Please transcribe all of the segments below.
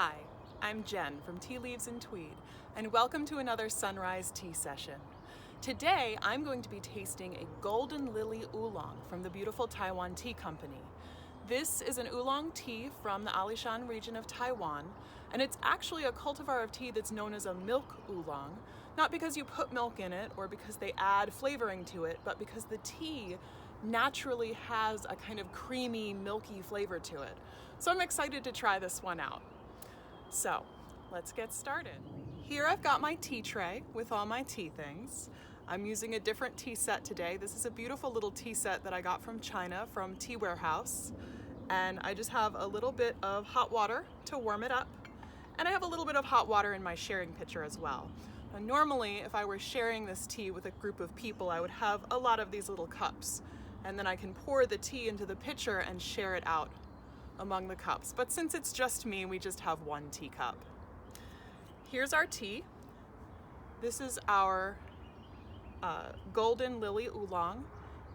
Hi, I'm Jen from Tea Leaves and Tweed, and welcome to another sunrise tea session. Today, I'm going to be tasting a Golden Lily Oolong from the Beautiful Taiwan Tea Company. This is an oolong tea from the Alishan region of Taiwan, and it's actually a cultivar of tea that's known as a milk oolong, not because you put milk in it or because they add flavoring to it, but because the tea naturally has a kind of creamy, milky flavor to it. So I'm excited to try this one out. So let's get started. Here I've got my tea tray with all my tea things. I'm using a different tea set today. This is a beautiful little tea set that I got from China from Tea Warehouse. And I just have a little bit of hot water to warm it up. And I have a little bit of hot water in my sharing pitcher as well. Now, normally, if I were sharing this tea with a group of people, I would have a lot of these little cups. And then I can pour the tea into the pitcher and share it out among the cups. But since it's just me, we just have one teacup. Here's our tea. This is our Golden Lily Oolong.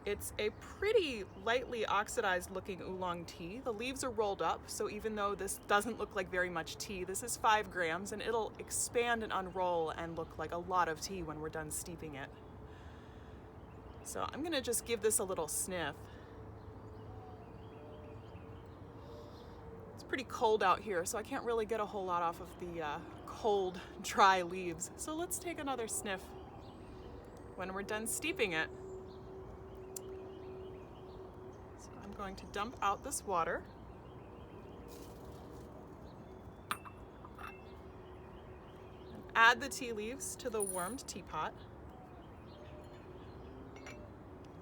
It's a pretty lightly oxidized looking oolong tea. The leaves are rolled up, so even though this doesn't look like very much tea, this is 5 grams and it'll expand and unroll and look like a lot of tea when we're done steeping it. So I'm gonna just give this a little sniff. It's pretty cold out here, so I can't really get a whole lot off of the cold, dry leaves. So let's take another sniff when we're done steeping it. So I'm going to dump out this water. And add the tea leaves to the warmed teapot.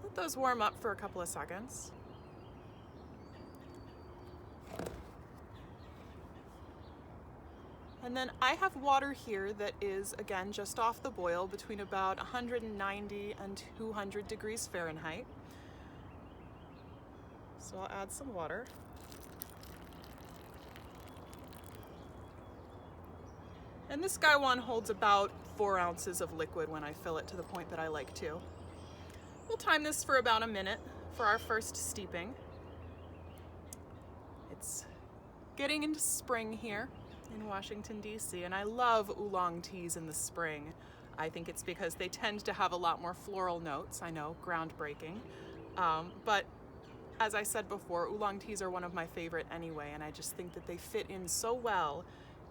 Let those warm up for a couple of seconds. And then I have water here that is, again, just off the boil between about 190 and 200 degrees Fahrenheit. So I'll add some water. And this gaiwan holds about 4 ounces of liquid when I fill it to the point that I like to. We'll time this for about a minute for our first steeping. It's getting into spring here in Washington, D.C., and I love oolong teas in the spring. I think it's because they tend to have a lot more floral notes. I know, groundbreaking. But as I said before, oolong teas are one of my favorite anyway, and I just think that they fit in so well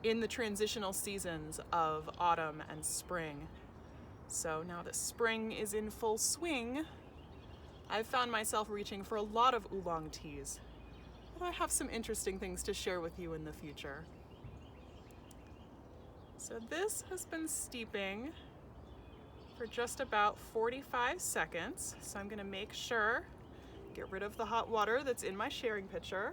in the transitional seasons of autumn and spring. So now that spring is in full swing, I've found myself reaching for a lot of oolong teas. But I have some interesting things to share with you in the future. So this has been steeping for just about 45 seconds. So I'm gonna make sure, get rid of the hot water that's in my sharing pitcher.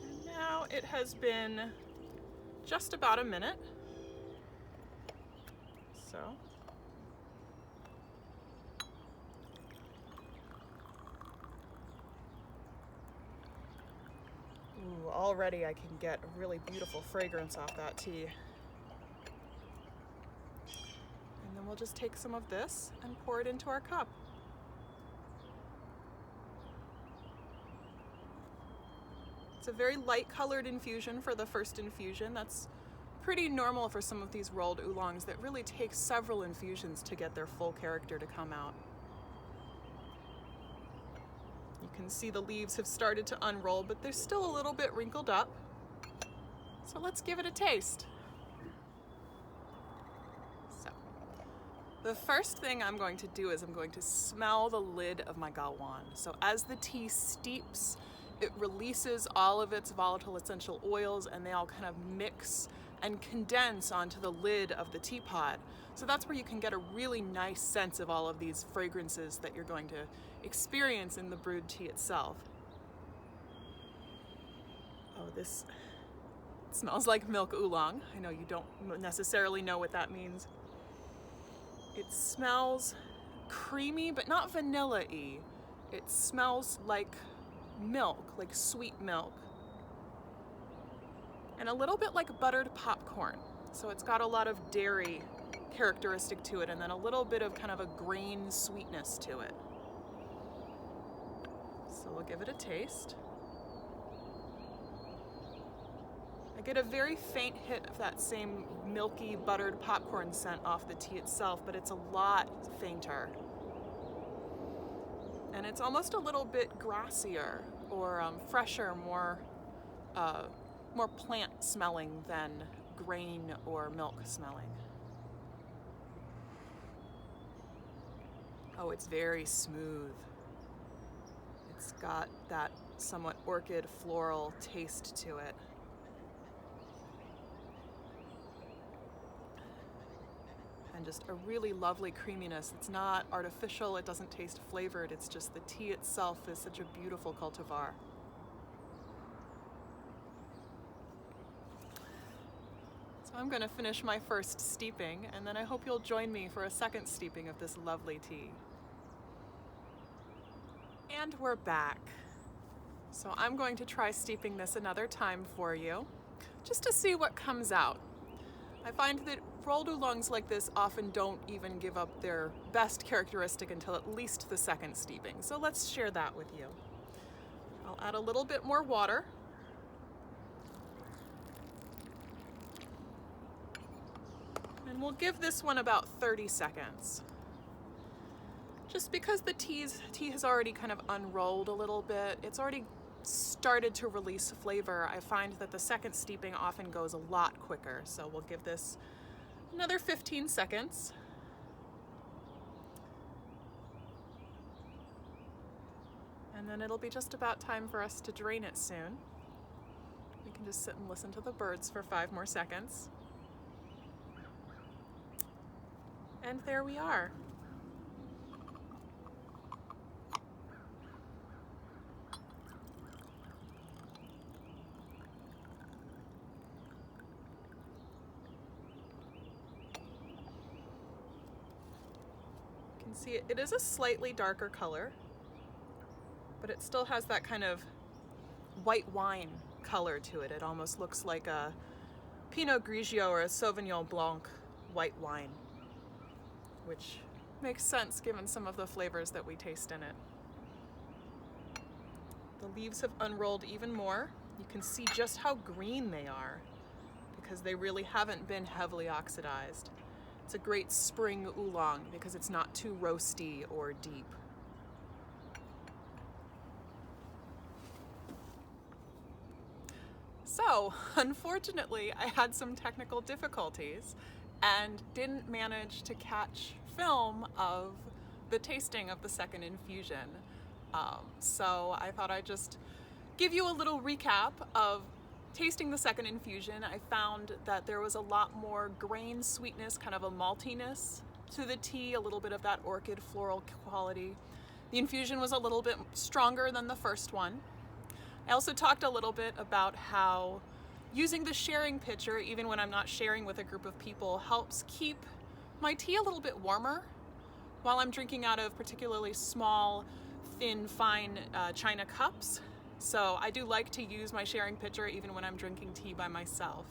And now it has been just about a minute. So. Ooh, already I can get a really beautiful fragrance off that tea. And then we'll just take some of this and pour it into our cup. It's a very light colored infusion for the first infusion. That's pretty normal for some of these rolled oolongs that really take several infusions to get their full character to come out. You can see the leaves have started to unroll, but they're still a little bit wrinkled up. So let's give it a taste. So, the first thing I'm going to do is I'm going to smell the lid of my gaiwan. So as the tea steeps, it releases all of its volatile essential oils and they all kind of mix and condense onto the lid of the teapot. So that's where you can get a really nice sense of all of these fragrances that you're going to experience in the brewed tea itself. Oh, this smells like milk oolong. I know you don't necessarily know what that means. It smells creamy, but not vanilla-y. It smells like milk, like sweet milk. And a little bit like buttered popcorn. So it's got a lot of dairy characteristic to it, and then a little bit of kind of a grain sweetness to it. So we'll give it a taste. I get a very faint hit of that same milky buttered popcorn scent off the tea itself, but it's a lot fainter. And it's almost a little bit grassier or fresher, more plant smelling than grain or milk smelling. Oh, it's very smooth. It's got that somewhat orchid floral taste to it. And just a really lovely creaminess. It's not artificial, it doesn't taste flavored, it's just the tea itself is such a beautiful cultivar. So I'm going to finish my first steeping, and then I hope you'll join me for a second steeping of this lovely tea. And we're back. So I'm going to try steeping this another time for you, just to see what comes out. I find that rolled oolongs like this often don't even give up their best characteristic until at least the second steeping. So let's share that with you. I'll add a little bit more water. And we'll give this one about 30 seconds. Just because the tea has already kind of unrolled a little bit, it's already started to release flavor, I find that the second steeping often goes a lot quicker. So we'll give this another 15 seconds. And then it'll be just about time for us to drain it soon. We can just sit and listen to the birds for 5 more seconds. And there we are. See, it is a slightly darker color, but it still has that kind of white wine color to it. It almost looks like a Pinot Grigio or a Sauvignon Blanc white wine, which makes sense given some of the flavors that we taste in it. The leaves have unrolled even more. You can see just how green they are because they really haven't been heavily oxidized. It's a great spring oolong because it's not too roasty or deep. So, unfortunately, I had some technical difficulties and didn't manage to catch film of the tasting of the second infusion. So I thought I'd just give you a little recap of tasting the second infusion. I found that there was a lot more grain sweetness, kind of a maltiness to the tea, a little bit of that orchid floral quality. The infusion was a little bit stronger than the first one. I also talked a little bit about how using the sharing pitcher, even when I'm not sharing with a group of people, helps keep my tea a little bit warmer while I'm drinking out of particularly small, thin, fine china cups. So I do like to use my sharing pitcher even when I'm drinking tea by myself.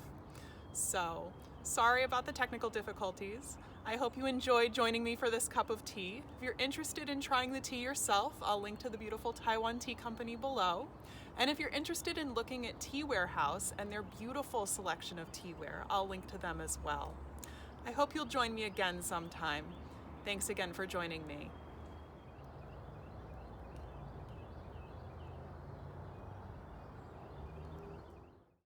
So sorry about the technical difficulties. I hope you enjoyed joining me for this cup of tea. If you're interested in trying the tea yourself, I'll link to the Beautiful Taiwan Tea Company below. And if you're interested in looking at Tea Warehouse and their beautiful selection of teaware, I'll link to them as well. I hope you'll join me again sometime. Thanks again for joining me.